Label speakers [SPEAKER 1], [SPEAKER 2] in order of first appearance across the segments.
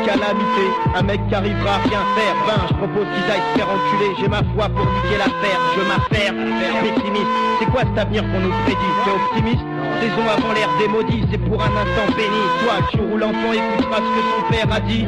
[SPEAKER 1] calamité, un mec qui arrivera à rien faire. Ben, je propose qu'ils aillent se faire enculer. J'ai ma foi pour niquer l'affaire. Je m'affaire, pessimiste. C'est quoi cet avenir qu'on nous prédit? T'es optimiste? Saison avant l'ère des maudits, c'est pour un instant béni. Toi, tu roules l'enfant, écoutera ce que son père a dit.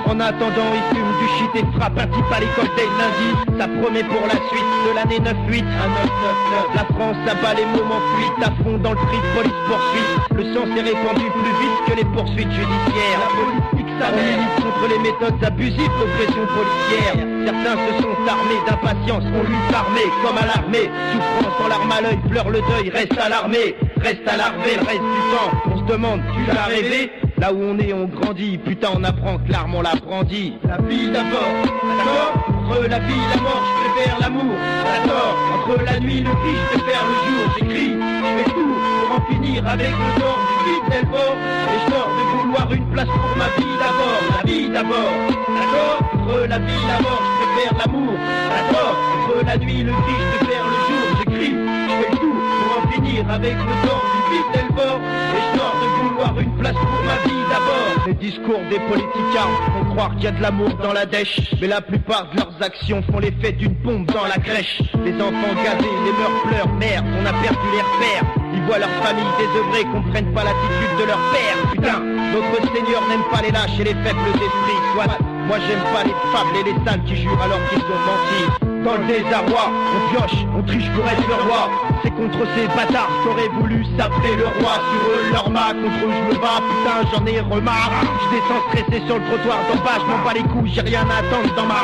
[SPEAKER 1] En attendant, il fume du shit et frappe un type à l'école dès lundi. Ça promet pour la suite de l'année 9-8 à 9-9-9. La France abat les moments fuites à fond dans le trip, police poursuite. Le sang s'est répandu plus vite que les poursuites judiciaires. La politique s'amène contre les méthodes abusives d'oppression policière. Certains se sont armés d'impatience, on lui l'armée comme à l'armée. Souffrance dans l'arme à l'œil, pleure le deuil, reste alarmé. Reste alarmé le reste du temps, on se demande, tu l'as rêvé? Là où on est, on grandit, putain on apprend que l'arme on l'a brandit. La vie d'abord, d'accord? Entre la vie et la mort, je préfère l'amour, d'accord? Entre la nuit et le cri, je préfère le jour. J'écris, je fais tout pour en finir avec le tort du fidèle bord. Et je sors de vouloir une place pour ma vie d'abord. La vie d'abord, d'accord? Entre la vie et la mort, je préfère l'amour, d'accord? Entre la nuit et le cri, je préfère le jour. J'écris, je fais tout pour en finir avec le tort du fidèle bord. Et je sors de vouloir une place pour ma vie d'abord. Les discours des politiciens font croire qu'il y a de l'amour dans la dèche, mais la plupart de leurs actions font l'effet d'une bombe dans la crèche. Les enfants gazés, les mœurs pleurent, merde, on a perdu les repères. Ils voient leur famille désœuvrée, comprennent pas l'attitude de leur père. Putain, notre Seigneur n'aime pas les lâches et les faibles d'esprit. Soit, moi j'aime pas les fables et les sales qui jurent alors qu'ils ont menti. Dans le désarroi, on pioche, on triche pour être le roi. C'est contre ces bâtards qu'aurait voulu s'appeler le roi. Sur eux leur mât, contre eux je me bats, putain j'en ai remarre. Je descends stressé sur le trottoir d'en bas, je m'en bats les couilles, j'ai rien à attendre dans ma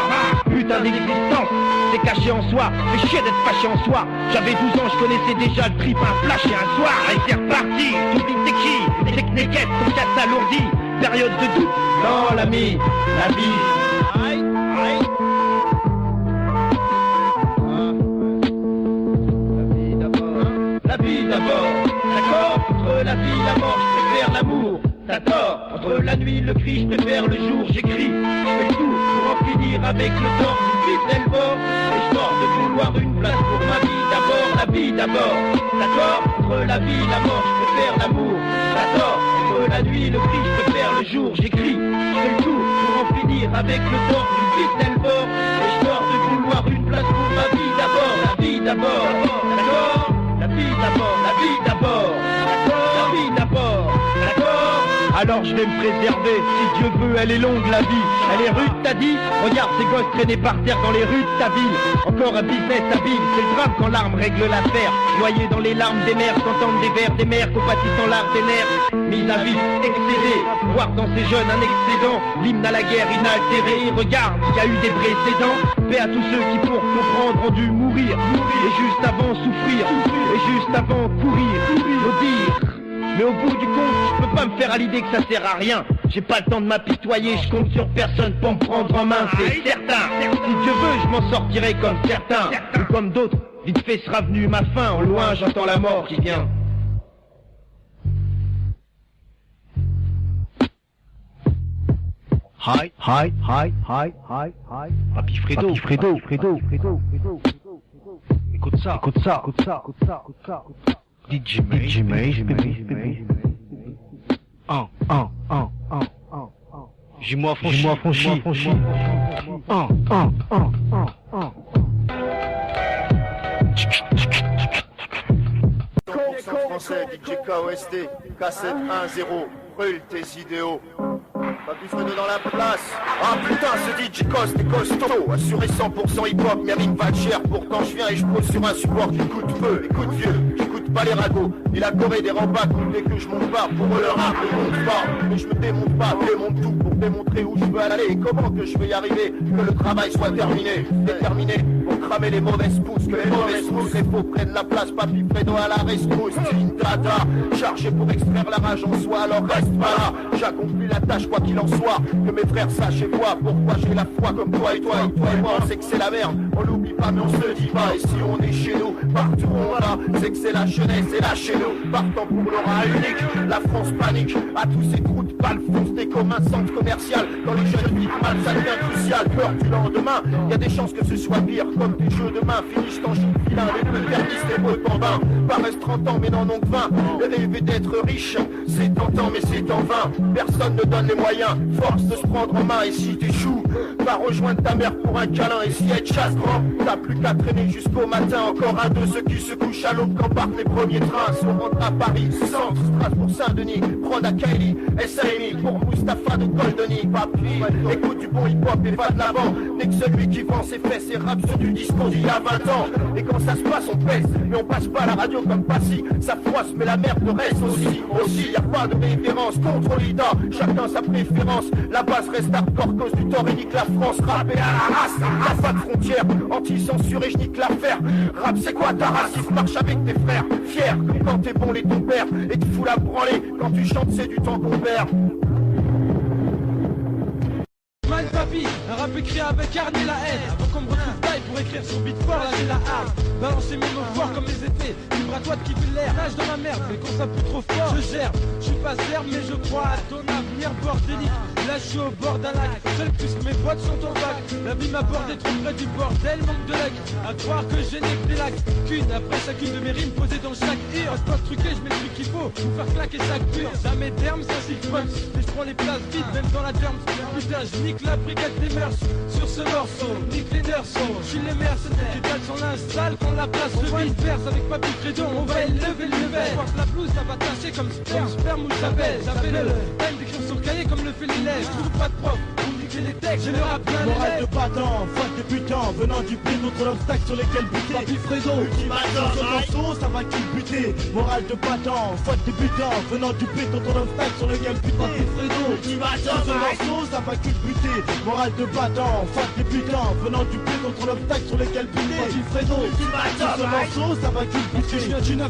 [SPEAKER 1] putain d'existence. C'est caché en soi, fait chier d'être fâché en soi. J'avais 12 ans, je connaissais déjà le trip, un flash et un soir. Et c'est reparti, t'oublies c'est qui? C'est que Neked, ton casse alourdi. Période de doute, non l'ami, la vie. Aïe, aïe. La vie d'abord, d'accord? Entre la vie et la mort, je préfère l'amour, t'as tort. Entre la nuit et le cri, je préfère le jour. J'écris, je fais tout pour en finir avec le tort du fidèle bord. Et je sors de vouloir une place pour ma vie d'abord. La vie d'abord, d'accord? Entre la vie et la mort, je préfère l'amour, t'as tort. Entre la nuit et le cri, je préfère le jour. J'écris, je fais tout pour en finir avec le tort du fidèle bord. Et je sors de vouloir une place pour ma vie d'abord. La vie d'abord, d'accord? La vie d'abord, la vie d'abord, d'accord? La vie d'abord, d'accord? Alors je vais me préserver, si Dieu veut, elle est longue la vie. Elle est rude, t'as dit? Regarde ces gosses traînés par terre dans les rues de ta ville. Encore un business habile, c'est le drame quand l'arme règle l'affaire. Noyé dans les larmes des mères, s'entendent des vers des mères, compatissant l'art des nerfs. Mise à vif, excédé, voir dans ces jeunes un excédent. L'hymne à la guerre inaltéré, regarde, il y a eu des précédents. Paix à tous ceux qui pour comprendre ont dû mourir. Et juste avant souffrir, et juste avant courir, dire. Mais au bout du compte, je peux pas me faire à l'idée que ça sert à rien. J'ai pas le temps de m'apitoyer, je compte sur personne pour me prendre en main, c'est certain. Si Dieu veut, je m'en sortirai comme certains, ou comme d'autres. Vite fait sera venue ma fin, au loin j'entends la mort qui vient.
[SPEAKER 2] Hi, hi, hi, hi, hi, hi. Papy Fredo, Papy Fredo, Fredo, Fredo, Fredo. Écoute ça, écoute ça, écoute ça, écoute ça, écoute ça. DJ May, J'ai-moi affranchi.
[SPEAKER 3] Français, DJ KOST, cassette 1-0, brûle tes idéaux. Papy Fredo dans la place. Ah putain, ce DJ Cost est costaud. Assuré 100% hip-hop, mes rimes valent cher. Pourtant je viens et je pose sur un support qui coûte peu. Écoute vieux, j'écoute pas les ragots. Et la Corée des remparts, dès que je monte pas. Pour eux leur art ne monte pas. Mais je me démonte pas, démonte tout pour démontrer où je veux aller. Et comment que je vais y arriver, que le travail soit terminé. Déterminé pour cramer les mauvaises pousses. Que les mauvaises pousses, les faux prennent la place. Papy Fredo à la rescousse. C'est une data, chargé pour extraire la rage en soi. Alors reste pas là, j'accomplis la tâche quoi qu'il en soit. Que mes frères sachent et voient pourquoi j'ai la foi comme toi et toi et moi. On sait que c'est la merde, on l'oublie pas mais on se le dit pas. Et si on est chez nous, partout on va, c'est que c'est la jeunesse et là chez nous. Partant pour l'aura unique, la France panique. À tous ces trous de balles foncées comme un centre commercial. Quand les jeunes vivent mal, ça devient crucial. Peur du lendemain, y a des chances que ce soit pire. Comme des jeux de main, finis t'en joue vilain. Les plus perdistes, les beaux bambins paraissent 30 ans mais n'en ont que 20. Et rêver d'être riche, c'est tentant mais c'est en vain. Personne ne donne les moyens, force de se prendre en main. Et si t'échoues, va rejoindre ta mère pour un câlin. Et si elle chasse grand, t'as plus qu'à traîner jusqu'au matin. Encore un de ceux qui se couchent à l'aube quand partent les premiers trains. Se rentrent à Paris, centre, Strasbourg, Saint-Denis. Prendre à Kaili, SAMI pour Mustapha de Goldoni. Papi, écoute du bon hip-hop et va de l'avant. Dès que celui qui vend ses fesses et rappe sur du discours d'il y a 20 ans. Et quand ça se passe on pèse, mais on passe pas à la radio comme Passy. Ça froisse mais la merde reste aussi. Aussi y a pas de référence contre l'IDA, chacun sa préférence. La base reste hardcore cause du tort et nique la France. Rap et à la race, y'a pas de frontières. Anti-censure et je nique l'affaire. Rap c'est quoi ta race, il marche avec tes frères. Fier quand t'es bon les ton père. Et tu fous la branlée, quand tu chantes c'est du temps qu'on perd.
[SPEAKER 4] Mind Papi, un rap écrit avec hargne et la haine. Avant qu'on me retrouve taille pour écrire sur beat fort, là j'ai la hargne. Balancer mes mots forts comme les effets. Libre à toi de kiffer l'air, nage dans la merde, mais quand ça pue trop fort, je gère. Je suis pas serbe mais je crois à ton avenir bordélique. Là je suis au bord d'un lac, seul puisque mes boîtes sont en bac. La vie m'aborde trop près du bordel, manque de lac. À croire que je n'ai que des lacs qu'une, après chacune de mes rimes posées dans chaque ear. Pas truqué, je mets le truc qu'il faut, pour faire claquer chaque pure. Jamais terme, ça s'y punch. Et je prends les places vides, même dans la germe. Putain, je nique la brigade des mœurs sur ce morceau, nique les nursos, je suis les mercenaires qui talent sur l'install quand la place se vide. Verse avec Papi Fredo, on va élever le level. Porte la blouse, ça va tâcher comme sperme ou j'appelle. J'avais le time d'écrire sur cahier comme le fait l'élève. Je trouve pas de prof pour niquer les textes, j'ai le rap plein les
[SPEAKER 5] Morale de battant, fois débutant, venant du pire contre l'obstacle sur lesquels buter. Papi Fredo, ultimatum, ce morceau, ça va culbuter. Morale de battant, fois débutant, venant du pire contre l'obstacle sur lesquels buter. Papi Fredo, ultimatum, ce morceau, ça va culbuter. Morale de battant, fois débutant, venant du pire contre l'obstacle sur lesquels buter. Papi Fredo, ultimatum, ce morceau, ça va culbuter.
[SPEAKER 4] Je viens du 9-1,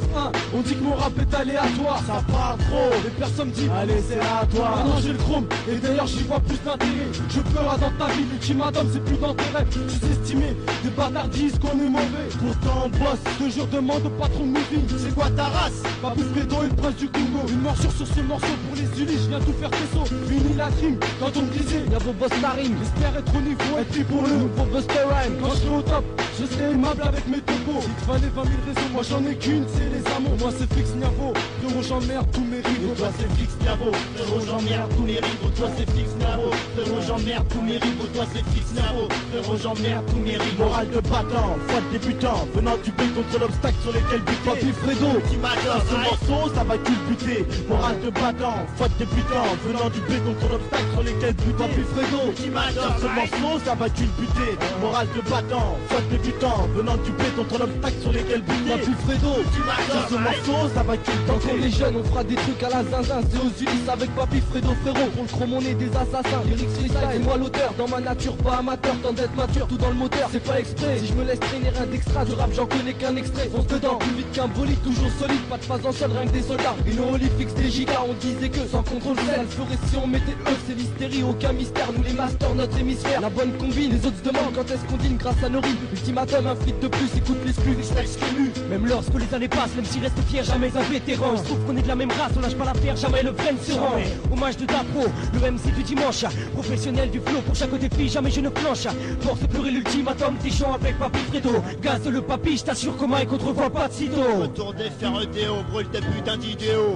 [SPEAKER 4] on dit que mon rap est aléatoire.
[SPEAKER 5] Ça part trop,
[SPEAKER 4] Et personne me dit,
[SPEAKER 5] allez c'est à toi.
[SPEAKER 4] maintenant j'ai le chrome, et d'ailleurs j'y vois plus d'intérêt. Je pleure dans ta vie, l'ultimatum c'est plus dans tes rêves. Tu estimé, des bâtards disent qu'on est mauvais.
[SPEAKER 5] Pourtant on bosse,
[SPEAKER 4] Ce jour demande au patron de movie.
[SPEAKER 5] c'est quoi ta race?
[SPEAKER 4] Papi Fredo et le prince du Congo. Une morsure sur ce morceau pour les Ulis, je viens tout faire peso. Fini la crime, quand on me disait, y'a vos boss marine. J'espère être au niveau, être pris pour le nouveau Buster Rhyme. Quand je serai au top, je serai aimable avec mes topos. Il te fallait 20 000 raisons, moi j'en ai qu'une, c'est les amours. Moi c'est fixe Niavo, frérot j'emmerde tous mes rivaux.
[SPEAKER 5] Toi c'est fixe Niavo, frérot j'emmerde tous mes rivaux. Toi c'est fixe Niavo, frérot j'emmerde tous mes rivaux. Toi c'est fixe Niavo, frérot j'emmerde tous mes rivaux. Morale de battant, foi de débutant, venant du B contre l'obstacle sur lesquels buter.
[SPEAKER 4] Papi Fredo,
[SPEAKER 5] Ultimatum, ce morceau ça va culbuter. Morale de battant, foi de débutant, venant du B contre l'obstacle sur lesquels buter.
[SPEAKER 4] Papi Fredo,
[SPEAKER 5] Ultimatum, ce morceau ça va culbuter. Morale de battant, foi de débutant, venant du B contre l'obstacle sur lesquels buter.
[SPEAKER 4] Papi Fredo.
[SPEAKER 5] Ultimatum, ce morceau ça va
[SPEAKER 4] Quand on
[SPEAKER 5] culbuter.
[SPEAKER 4] est jeune, on fera des trucs à la zinzin. C'est aux Ulysses avec Papi Fredo frérot. Pour le chrome, on est des assassins. Lyrics freestyle, c'est moi l'auteur. Dans ma nature, pas amateur, tant d'être mature. Tout dans le moteur, c'est pas exprès. Si je me laisse traîner un d'extra, de rap, j'en connais qu'un extrait. Fonce dedans, plus vite qu'un bolide, toujours solide. Pas de phase en sol, rien que des soldats. Une olive fixe des gigas, on disait que sans contrôle sel. Elle ferait si on mettait eux, c'est l'hystérie, aucun mystère. Nous les masters, notre hémisphère. La bonne combine, les autres se demandent quand est-ce qu'on dîne grâce à nos rimes. Ultimatum, un flic de plus, écoute l'exclu, les snacks émus. Même lorsque les années passent, même s'il reste fier, jamais un vétéran. Je trouve qu'on est de la même race, on lâche pas l'affaire, jamais le frein se rend. Hommage de Dapro, le MC du dimanche. Professionnel du flow, pour chaque défi, jamais je ne planche. Force pleurer l'ultimatum, des chants avec Papi Fredo. Gaz le papi, je t'assure comment et contrevoit pas de sitôt.
[SPEAKER 3] Retour des fers EDO, brûle tes putains d'idéaux.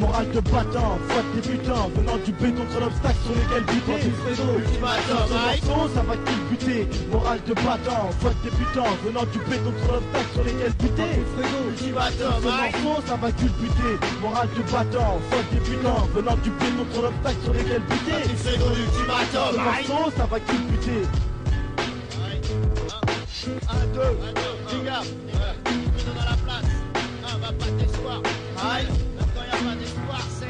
[SPEAKER 5] Morale de battant, foi de débutant, venant du B contre l'obstacle sur lesquels buter.
[SPEAKER 3] Ultimatum,
[SPEAKER 5] Ce morceau, ça va culbuter. Morale de battant, foi de débutant, venant du B contre l'obstacle sur lesquels buter.
[SPEAKER 3] ultimatum,
[SPEAKER 5] Ce morceau, ça va culbuter. Morale de battant, foi de débutant, venant du B contre l'obstacle sur lesquels buter.
[SPEAKER 3] Fredo,
[SPEAKER 5] Ce
[SPEAKER 3] l'ultimatum.
[SPEAKER 5] morceau, ça va culbuter.
[SPEAKER 3] 1, 2, les gars, Fredo dans la place. Va pas d'espoir. Aïe, même quand y a pas d'espoir, c'est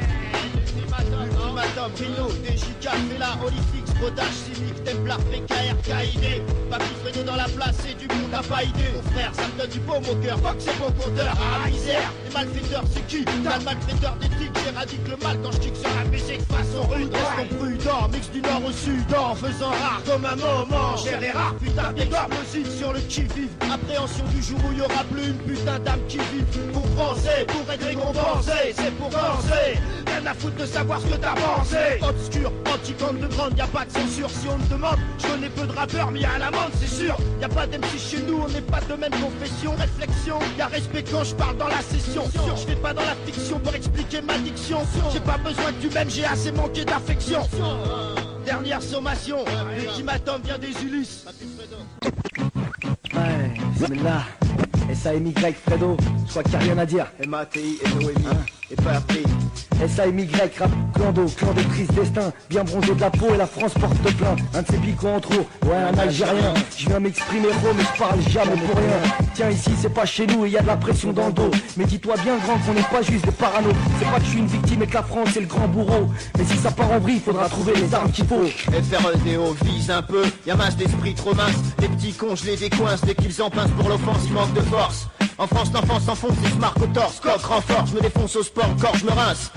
[SPEAKER 3] l'ultimatum. Ultimatum, Rino, DJK, Fela, Olifix, Rodage cynique, Templar, PKR, KID. Papy Fredo dans la place, c'est du monde, t'as pas idée. Mon frère, ça me donne du baume au cœur, fuck c'est bon compteur. Ah misère, les malfaiteurs c'est qui? T'as le malfaiteur d'éthique, j'éradique le mal quand je kick sur la musique façon rude. Restons prudents, mix du nord au sud, en faisant rare comme un moment. Cher et rare, putain d'explosif sur le qui-vive. Appréhension du jour où il y aura plus une putain d'âme qui vit. Pour penser, pour être récompensé, c'est pour danser. Rien à foutre de savoir ce que t'as pensé. Obscur, anti-compte de grande, y'a pas de censure si on me demande. Je connais peu de rappeurs, mais y'a l'amende, c'est sûr. Y'a pas d'MC chez nous, on n'est pas de même confession. Réflexion, y'a respect quand je parle dans la session. Je fais pas dans la fiction pour expliquer ma diction. J'ai pas besoin que tu m'aimes, j'ai assez manqué d'affection. Dernière sommation, l'ultimatum vient des Ulysses.
[SPEAKER 1] Ouais, bismillah. SAMY Fredo, je crois qu'il n'y a rien à dire.
[SPEAKER 3] MATI et Noémie, et pas appris.
[SPEAKER 1] SAMY, rap, clando, clan de triste destin. Bien bronzé de la peau et la France porte plein. Un de ses picots en trop, ouais un Algérien. Je viens m'exprimer gros mais je parle jamais pour rien. Tiens ici c'est pas chez nous et y a de la pression dans le dos. Mais dis-toi bien grand qu'on n'est pas juste des parano. C'est pas que je suis une victime et que la France est le grand bourreau. Mais si ça part en vrille, faudra trouver les armes qu'il faut.
[SPEAKER 3] FREDO vise un peu, y'a masse d'esprit trop mince. Les petits cons je les décoince dès qu'ils en pincent pour l'offense, il manque de force. En France l'enfant s'enfonce et se marque au torse. Coq renforce, je me défonce au sport, corps je me rince.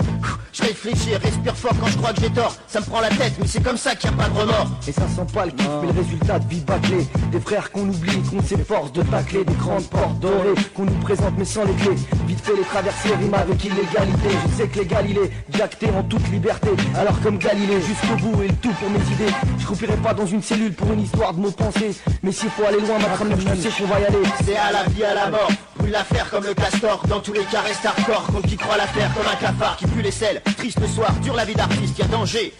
[SPEAKER 3] Je réfléchis et respire fort quand je crois que j'ai tort. Ça me prend la tête mais c'est comme ça qu'il n'y a pas de remords.
[SPEAKER 1] Et ça sent pas le kiff mais le résultat de vie bâclée. Des frères qu'on oublie, qu'on s'efforce de tacler. Des grandes portes dorées qu'on nous présente mais sans les clés. Vite fait les traverser rime avec illégalité. Je sais que l'égal il est jacté en toute liberté. Alors comme Galilée jusqu'au bout et le tout pour mes idées. Je coupirai pas dans une cellule pour une histoire de mots pensés. Mais s'il faut aller loin ma crème, je sais qu'on va y aller.
[SPEAKER 3] C'est à la vie à la mort. Brûle l'affaire comme le castor. Dans tous les cas reste hardcore. Contre qui croit l'affaire comme un cafard qui pue les selles. Triste soir, dure la vie d'artiste, y'a danger.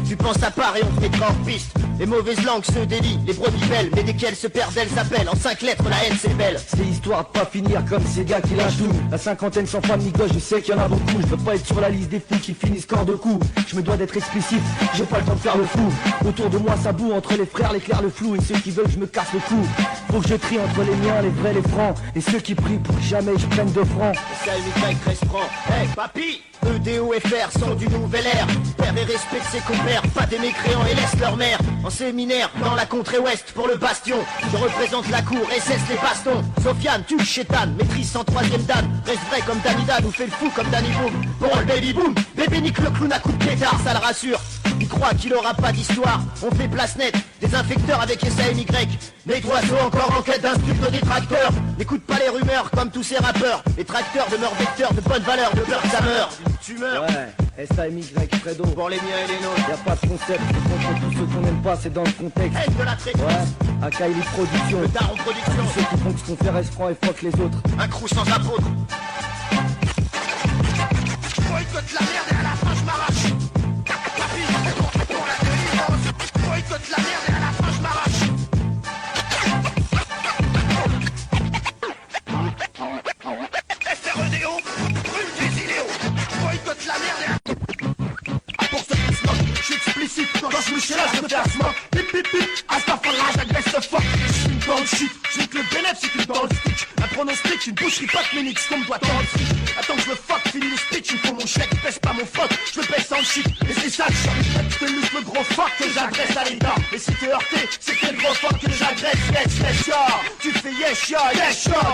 [SPEAKER 3] Tu penses à part et on te mettra en piste. Les mauvaises langues se délient, les brebis belles, mais dès qu'elles se perdent, elles s'appellent. En 5 lettres, la haine c'est belle.
[SPEAKER 1] C'est histoire de pas finir comme ces gars qui lâchent tout. La cinquantaine sans femme ni gosse, je sais qu'il y en a beaucoup. Je veux pas être sur la liste des fous qui finissent corps de cou. Je me dois d'être explicite, j'ai pas le temps de faire le fou. Autour de moi ça boue, entre les frères, l'éclair, le flou. Et ceux qui veulent que je me casse le cou. Faut que je trie entre les miens, les vrais, les francs. Et ceux qui prient pour que jamais je prenne 2 francs.
[SPEAKER 3] SAMY reste franc. Hey papy, EDOFR sont du nouvel air. Père et respecte ses compères, pas des mécréants et laisse leur mère. En séminaire, dans la contrée ouest, pour le bastion. Je représente la cour et cesse les bastons. Sofiane, tue Chétane, maîtrise sans 3ème dan. Reste vrai comme Danny Dan ou fait le fou comme Danny Boom. Bon le baby boom, bébé nique le clown à coup de pétard, ça le rassure. Il croit qu'il aura pas d'histoire, on fait place nette. Des infecteurs avec SAMY. Les oiseaux encore en quête d'un studio détracteur. N'écoute pas les rumeurs comme tous ces rappeurs. Les tracteurs demeurent vecteurs de bonne valeur, de peur que ça meurt. Tu meurs.
[SPEAKER 1] Ouais, SAMY Fredo.
[SPEAKER 3] Pour les miens et les nôtres.
[SPEAKER 1] Y'a pas de concept, contre tous ceux qu'on n'aime pas, c'est dans le contexte.
[SPEAKER 3] Haine de la traite.
[SPEAKER 1] Ouais, Akaili Production.
[SPEAKER 3] Le daron production.
[SPEAKER 1] Tous ceux qui font ce qu'on fait restent francs et fuck les autres.
[SPEAKER 3] Un crew sans apôtre. Je boycotte la merde et à la fin je m'arrache. Papy, pour la délivrance. Je boycotte la merde et à la fin je m'arrache. FREDO, brûle des idéaux. Je boycotte la merde et à la... Pour ce classement, je suis explicite. Quand je me chérage le classement. Pip pip pip, Astafallah, j'agresse le fuck. Je suis dans le shit, je nique le bénéf, c'est une dans le stick. Un pronostic, une boucherie pas de Ménix comme doit dans le stick. Attends que je me fuck, finis le speech, il me faut mon chèque, pèse pas mon fuck. Je me pèse sans le shit, et c'est ça le choc. Je te muscle le gros fuck que j'agresse à l'état. Et si t'es heurté, c'est quel gros fuck que j'agresse, yes, ya. Tu fais yes, ya.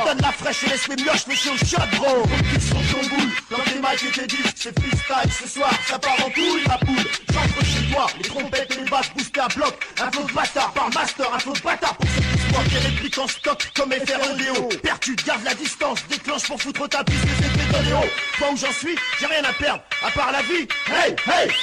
[SPEAKER 3] Donne la fraîche et laisse les mioches, mais c'est au shot, bro. Ils sont ton boule, dans tes mics et tes disques, c'est freestyle ce soir, ça part en couille, ma poule. J'entre chez toi, les trompettes et les basses boostés à bloc. Un flow de bâtard par master, un flow de bâtard pour ceux qui se moquent. Des répliques en stock comme FREDO. Perdu, garde la distance, déclenche pour foutre ta piste, les effets d'Oléo. Toi où j'en suis, j'ai rien à perdre, à part la vie. Hey,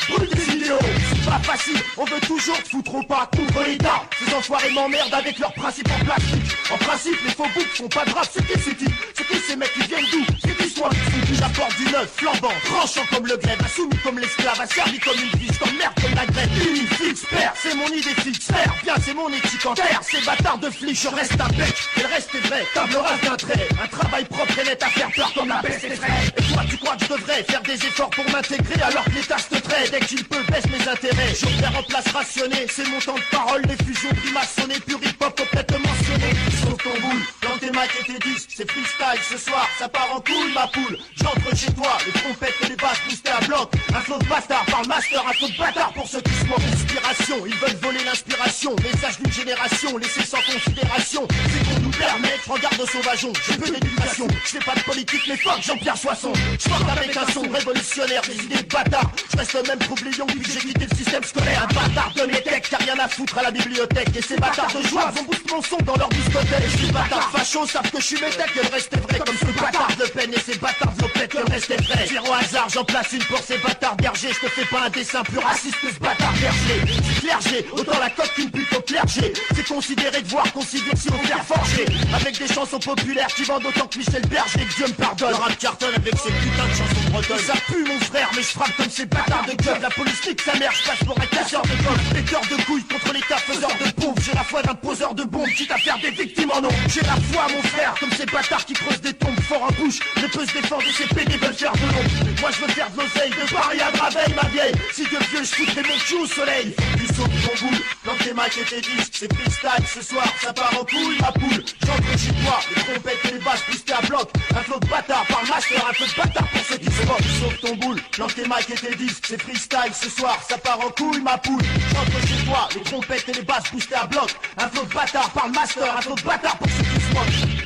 [SPEAKER 3] brûle des idéaux. C'est pas facile, on veut toujours te foutre au pas contre l'État. Ces enfoirés m'emmerdent avec leurs principes en plastique. En principe, les faux boucs font pas de rap, c'est qui ces types? C'est qui ces mecs qui viennent d'où? C'est qui soit j'apporte du neuf, flambant, tranchant comme le glaive, insoumis comme l'esclave, asservi comme une biche, comme merde comme la grève. Unifixe, père, c'est mon idée fixe, père, bien c'est mon éthique en terre. Ces bâtards de flics, je reste un bec, et le reste est vrai, table rase d'un trait. Un travail propre et net à faire peur comme la baisse des frais. Et toi tu crois que je devrais faire des efforts pour m'intégrer alors que l'État se traite, dès qu'il peut baisse mes intérêts. J'opère en place rationnée, c'est mon temps de parole, les fusions primaçonnées, pur hip-hop complètement mentionné. Sauf ton boule, dans tes mics et tes disques, c'est freestyle ce soir, ça part en couille ma poule. J'entre chez toi, les trompettes et les basses boostées à bloc. Un flow de bâtard par le master, un flow de bâtard pour ceux qui se moquent. Inspiration, génération. Ils veulent voler l'inspiration, message d'une génération, laissé sans considération. C'est qu'on nous permet, prends garde au sauvageon. J'ai peu d'éducation, je fais pas de politique, mais fuck Jean-Pierre Soisson. Je porte avec un son révolutionnaire, des idées de bâtard. Je reste le même troublion depuis que j'ai quitté le système scolaire. Un bâtard de métèque, qui a rien à foutre à la bibliothèque. Et ces bâtards de joie vont boost mon son dans leur discothèque. Et ces bâtards fachos savent que je suis métèque, que le reste est vrai. Comme ce bâtard de peine et ces bâtards d'opète, que le reste est vrai. Zéro hasard, j'en place une pour ces bâtards bergers. Je te fais pas un dessin plus raciste que ce bâtard berger. C'est clergé, autant la cote qu'une pute au clergé. C'est considéré de voir considéré si on vient forger. Avec des chansons populaires qui vendent autant que Michel Berger. Que Dieu me pardonne. Le rap cartonne avec ces putains de chansons bretonnes. Ça pue mon frère, mais je frappe comme ces bâtards de keufs. La police nique sa mère, je passe pour un casseur de coffre. Péteur de couilles contre l'État faiseur de pauvres. J'ai la foi d'un poseur de bombes, quitte à faire des victimes en nom. J'ai la foi mon frère, comme ces bâtards qui creusent des tombes fort en bouche. Ne peut se défendre et ces pédés veulent faire de l'ombre. Moi je veux faire de l'oseille, de Paris à Draveil ma vieille. Si de vieux je foutrais mon cul au soleil. Du saut de ton boule, dans tes mics et tes disques. C'est freestyle ce soir, ça part en couille ma poule. J'entre chez toi, les trompettes et les basses boostées à bloc. Un flot de bâtard par le master, un flot de bâtard pour ceux qui se moquent. Sauf ton boule, dans tes mics et tes disques. C'est freestyle ce soir, ça part en couille ma poule. J'entre chez toi, les trompettes et les basses boostées à bloc. Un flot de bâtard par le master, un flot de bâtard pour ceux qui se moquent.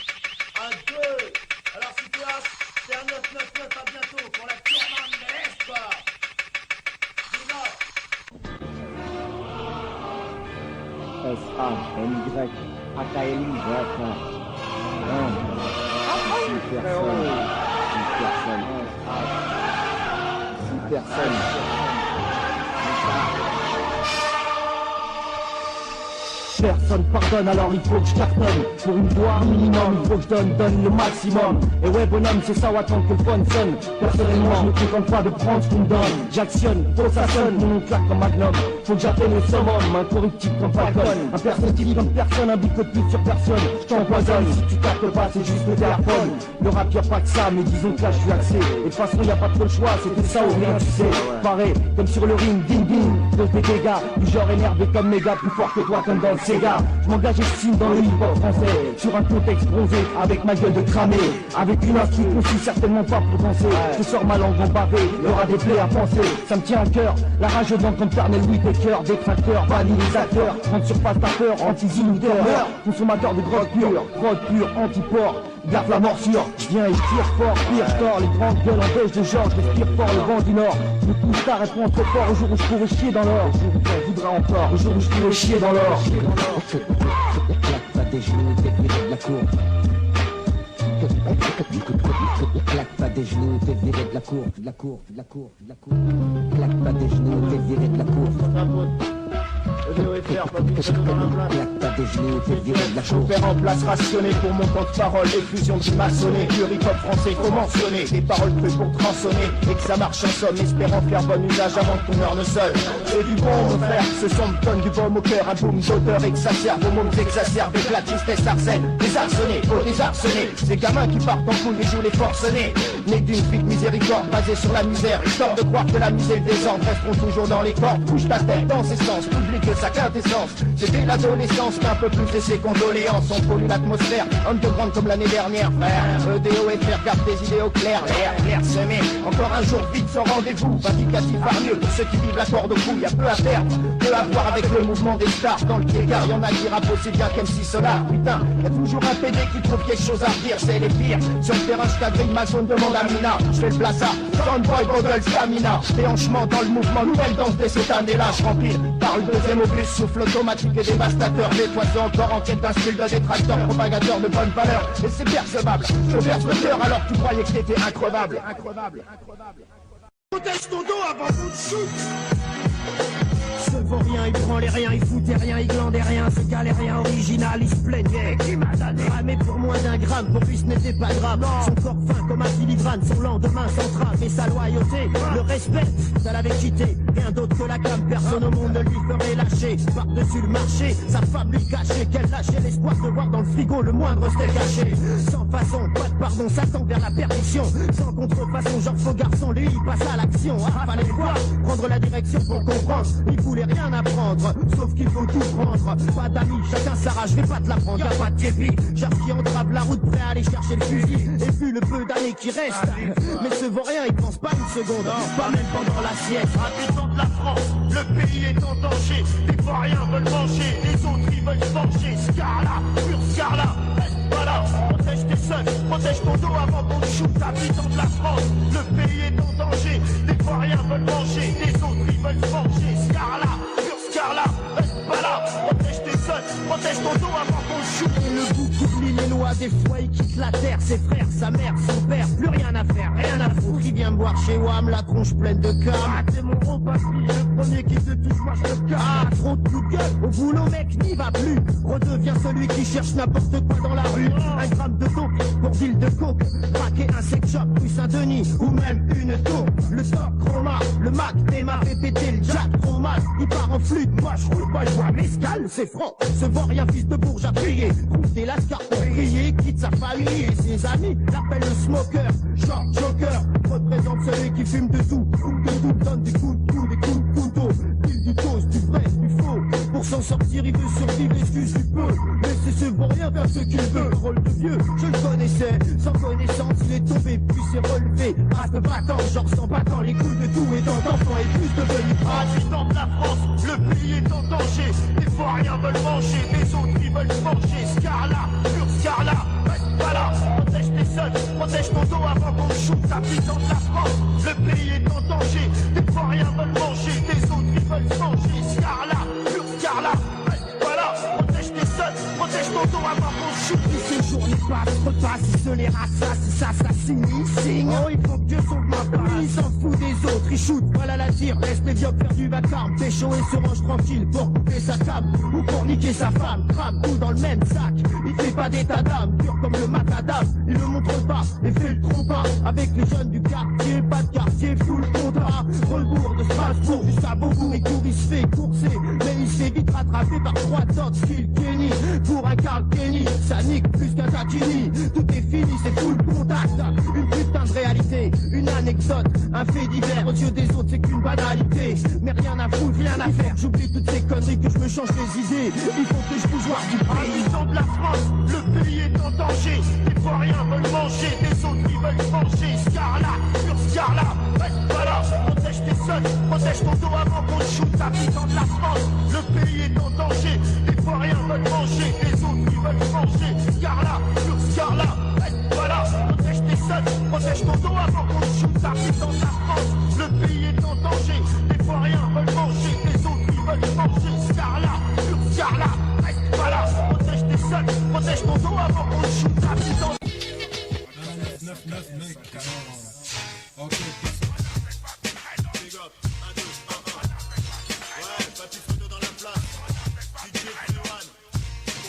[SPEAKER 3] 1, 2, alors si tu as, c'est un 999 à bientôt pour la tournante de l'espoir.
[SPEAKER 6] S-A-N-Y, A-K-L-Y, 6 personnes. Personne pardonne, alors il faut que je cartonne. Pour une gloire minimum, il faut que je donne le maximum. Et ouais bonhomme, c'est ça ou attendre que le phone sonne. Personnellement, je ne me contente pas de prendre ce qu'on me donne. J'actionne, faut que ça sonne, mon nom claque comme Magnum. Faut que j'appelle le summum, un corruptible comme Falcon. Un perspective comme personne, un but de plus sur personne. Je t'empoisonne, si tu captes pas, c'est juste le téléphone. Le rap y'a pas que ça, mais disons que là je suis axé. Et de toute façon y'a pas trop le choix, c'était ça ou rien, tu sais. Pareil, comme sur le ring, ding ding. Pose des dégâts, du genre énervé comme méga, plus fort que toi comme dans le Sega. Je m'engage et je signe dans le hip-hop français. Sur un contexte bronzé, avec ma gueule de cramé. Avec une instru conçue certainement pas pour danser. Je sors ma langue en bavé, il y aura des plaies à penser. Ça me tient à cœur, la rage blanc comme Pernel Louis Baker. Détracteur, vanillisateur, grande surface vapeur, anti-ziludeur. Consommateur de drogue pure, anti-port. Garde la morsure, je viens et je tire fort, pire tort, les grandes gueules en beige de Georges, respire fort le vent du nord. Me pousse ta réponse trop fort au jour où je pourrais chier dans l'or. Le jour où t'en voudras encore, le jour où je pourrais chier dans l'or. Claque pas des genoux, t'es viré de la cour. Claque pas des genoux, t'es viré de la cour, de la cour. Claque pas des genoux, t'es viré de la cour. Claque pas des genoux, t'es viré de la cour.
[SPEAKER 3] J'opère en place rationné pour mon temps de parole. Effusion de maçonné, du hip-hop français conventionné. Des paroles crues pour tronçonner et que ça marche en somme. Espérant faire bon usage avant que ton heure ne sonne. C'est du bon mon frère, ce son me donne du baume au cœur. Un boom d'auteur exacerbe, vos mômes exacerbent. Et que la tristesse harcèle, désarçonné, oh désarçonné. Ces gamins qui partent en couille et jouent les forcenés. Nés d'une vie de miséricorde basée sur la misère. Histoire de croire que la misère et le désordre resteront toujours dans les cordes. Bouge ta tête dans ses sens, public de sa quintessence. C'était l'adolescence qu'un peu plus et ses condoléances. On pollue l'atmosphère, underground comme l'année dernière, frère. EDO et faire garde des idéaux clairs. L'air semé, encore un jour vite sans rendez-vous. Vindicatif hargneux pour ceux qui vivent la corde au cou. Y'a peu à perdre, peu à voir avec le mouvement des stars. Dans le pied car y'en a qui rappent aussi bien qu'MC Solar. Putain, y'a toujours un PD qui trouve quelque chose à dire, c'est les pires. Sur le terrain, je t'agrille ma zone, demande à Mina. Je fais le plaza, Soundboy, Boggle, Stamina. Déhanchement dans le mouvement, nouvelle danse dès cette année-là. Je remplis, parle deuxième obus, souffle automatique et dévastateur. Les toisons encore en quête d'un style de détracteur, propagateur de bonnes valeurs. Et c'est percevable, je perce le cœur alors que tu croyais que t'étais increvable.
[SPEAKER 5] Protège ton dos avant qu'on te shoot.
[SPEAKER 1] Ce vaurien, il prend les riens, il foutait rien, il glandait rien, ce galérien original, il se plaignait, qui m'a donné. Ramé pour moins d'un gramme, pour lui ce n'était pas grave. Son corps fin comme un filigrane, son lendemain sans trame, et sa loyauté, le respect, ça l'avait quitté. Rien d'autre que la cam, personne au monde ne lui ferait lâcher. Par-dessus le marché, sa femme lui cachait, qu'elle lâchait l'espoir de voir dans le frigo le moindre steak caché. Sans façon, pas de pardon, ça tend vers la perdition. Sans contrefaçon, genre faux garçon, lui il passe à l'action. Ah, fallait quoi? Prendre la direction pour comprendre. Il voulait rien apprendre, sauf qu'il faut tout prendre. Pas d'amis, chacun s'arrache, je vais pas te l'apprendre. Y'a pas de képi, Jacques qui entrave la route, prêt à aller chercher le fusil. Et vu le peu d'années qui restent, mais ce vaurien il pense pas une seconde, pas même pendant la sieste.
[SPEAKER 3] Partisans de la France, le pays est en danger. Les Ivoiriens veulent manger, les autres ils veulent se venger. Scarla, pur Scarla, reste pas là. Protège tes seuls, protège ton dos avant qu'on te shoot. Habitants de la France, le pays est en danger. Les Ivoiriens veulent manger, les autres ils veulent se venger. Scarla, pur Scarla, reste pas là. Protège tes seuls, protège ton dos avant qu'on te shoot.
[SPEAKER 6] Et le bout oublie les lois des fois, il quitte la terre. Ses frères, sa mère, son père, plus rien à faire, rien à foutre. Il vient boire chez WAM, la tronche pleine de cam. Ah, t'es mon gros papy, le premier qui te touche, moi je te casse. Ah, trop de coups de gueule, au boulot mec, n'y va plus. Redevient celui qui cherche n'importe quoi dans la rue. Un gramme de dope pour ville de coke. Braquer un sex shop, rue Saint-Denis, ou même une taupe. Le top chroma, le Mac démarre et péter le jack trop mal. Il part en flûte, moi je roule pas, je vois mescal, c'est franc. Ce vaurien fils de bourge a prié. Trouve des lascars pour crier, quitte sa famille et ses amis. L'appelle le smoker, genre Joker. Représente celui qui fume de tout, donne des coups de coups, des coups de couteau. Pile du toast, du vrai, du faux. Pour s'en sortir, il veut survivre, excuse du peu. Mais c'est ce vaurien faire ce qu'il veut. Rôle de vieux, je le connaissais. Sans connaissance, il est tombé, puis s'est relevé. Race de battant, genre sans battant, les coups de tout et d'enfant et plus devenu
[SPEAKER 3] Habitants de la France, le pays est en danger. Les Ivoiriens veulent manger, les autres ils veulent se venger. Scarla, pur Scarla, reste pas là. Protège tes seuls, protège ton dos avant qu'on te shoot. Habitants de la France, le pays est en danger. Les Ivoiriens veulent manger, les autres ils veulent se venger. Scarla, pur Scarla, reste pas là. Protège tes seuls, protège ton dos avant qu'on te shoot.
[SPEAKER 6] Et ces journées passent, repassent, ils se les rassasent, ils s'assassinent, ils signent. Oh, il faut que Dieu sauve ma part. Lui, il s'en fout des autres, il shoot, voilà la tire. Laisse les vieux faire du vacarme, pécho et se range tranquille pour couper sa table ou pour niquer sa femme. Crame tout dans le même sac, il fait pas d'état d'âme, dur comme le macadam. Il ne montre pas et fait le trompe-pas avec les jeunes du quartier. Pas de quartier, full contrat. Rebours de Strasbourg jusqu'à Beaubourg, il court, il se fait courser. Mais il se fait vite rattrapé par 3 dots, Phil Kenny. Pour un Carl Kenny, ça nique plus qu'un Tatini. Tout est fini, c'est full contact. Une putain de réalité, une anecdote, un fait divers. Aux yeux des autres, c'est qu'une banalité. Mais rien à foutre, rien à faire. J'oublie toutes ces conneries, que je me change les idées. Il faut que je bouge voir du pays.
[SPEAKER 3] Habitants de la France, le pays est en danger. Les Ivoiriens veulent manger, les autres ils veulent se venger. Scarla, pur Scarla, reste pas là. Protège tes seuls, protège ton dos avant qu'on te shoot. Habitants de la France, le pays est en danger. Les Ivoiriens veulent manger, les autres ils veulent se venger. Scarla, pur Scarla, reste pas là. Protège tes seuls, protège ton dos avant qu'on te shoot. Habitants de la France, le pays est en danger. Les Ivoiriens veulent manger, les autres ils veulent se venger. Scarla, pur Scarla, reste pas là. Protège tes seuls, protège ton dos avant qu'on te shoot. Habitants
[SPEAKER 4] 9, mec. Ok.
[SPEAKER 3] Big up, 1, 2, 1, 1. Ouais, Papy Fredo dans la place. DJ Frewan,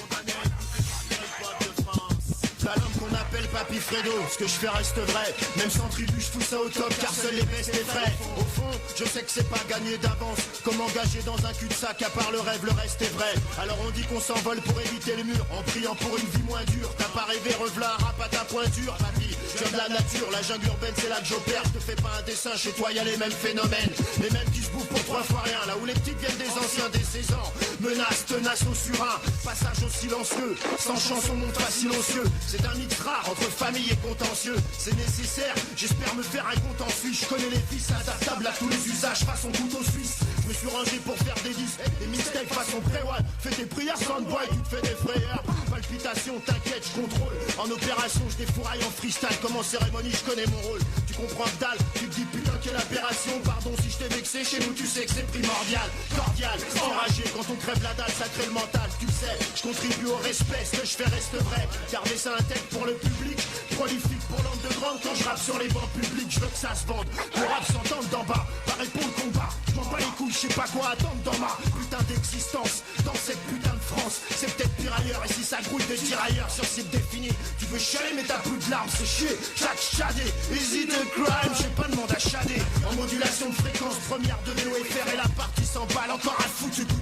[SPEAKER 3] condamné à écouter le pop de France. T'as l'homme qu'on appelle Papy Fredo, ce que je fais reste vrai. Même sans tribu, je fous ça au top, car seuls les bestes les frais. Au fond, je sais que c'est pas gagné d'avance. Comme engagé dans un cul-de-sac, à part le rêve, le reste est vrai. Alors on dit qu'on s'envole pour éviter le mur, en priant pour une vie moins dure. T'as pas rêvé, rev'là, rap à ta pointure, papy. Je viens de la nature, la jungle urbaine c'est là que j'opère. Je te fais pas un dessin, chez toi y'a les mêmes phénomènes. Les mêmes qui se bouffent pour 3 fois rien. Là où les petites viennent des anciens des 16 ans. Menace, tenace au surin, passage au silencieux. Sans chanson, mon pas silencieux. C'est un mix rare entre famille et contentieux. C'est nécessaire, j'espère me faire un compte en Suisse. Je connais les fils adaptables à tous les usages façon couteau suisse. Je me suis rangé pour faire des disques, des mixtapes façon pré-one. Fais tes prières, soundboy, tu te fais des frayeurs. Palpitations, t'inquiète, je contrôle. En opération, je défouraille en freestyle. Comme en cérémonie, je connais mon rôle. Tu comprends que dalle, tu te dis putain quelle aberration. Pardon si je t'ai vexé, chez nous tu sais que c'est primordial. Cordial, enragé, quand on crève la dalle, ça crée le mental. Tu le sais, je contribue au respect, ce que je fais reste vrai. Garder ça intègre pour le public, prolifique pour l'underground. Quand je rappe sur les bancs publics, je veux que ça se vende. Le rap s'entende d'en bas, pareil pour le combat. Je m'en bats les couilles, je sais pas quoi attendre dans ma putain d'existence. Dans cette putain de France, c'est peut-être pire ailleurs. Et si ça grouille de tirailleurs sur site défini, tu veux chialer mais t'as plus de larmes, c'est chier. Chaque chadé, easy the crime, j'ai pas de monde à chader. En modulation de fréquence, première de VOFR et la partie s'emballe. Encore un foutu coup